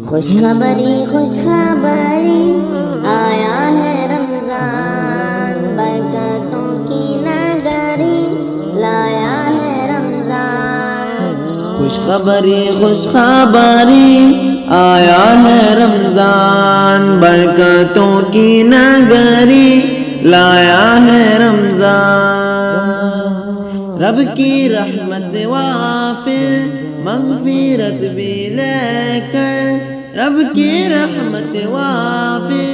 خوشخبری خوشخبری آیا ہے رمضان، برکتوں کی نگری لایا ہے رمضان۔ خوشخبری خوشخبری آیا ہے رمضان، برکتوں کی نگری لایا ہے رمضان۔ رب کی رحمت وافر مغفرت بھی لے کر، رب کی رحمت وافر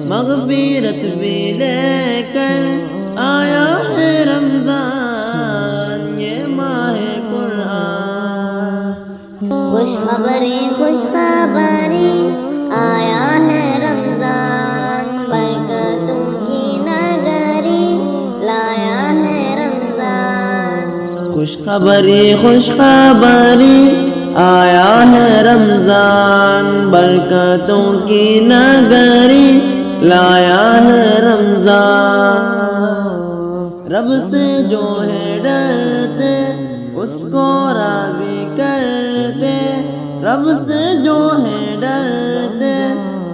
مغفرت بھی لے کر آیا ہے رمضان، یہ ماہ قرآن۔ خوشخبری خوشخبری آیا ہے رمضان، برکتوں کی نگری لایا ہے رمضان۔ خوشخبری خوشخبری آیا ہے رمضان، برکتوں کی نگری لایا ہے رمضان۔ رب سے جو ہے ڈرتے اس کو راضی کرتے، رب سے جو ہے ڈرتے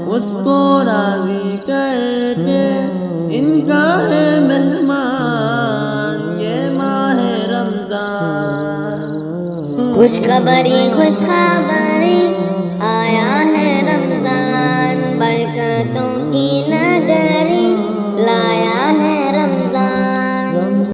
اس کو راضی کرتے، ان کا ہے مہمان یہ ماہ رمضان۔ خوشخبری خوشخبری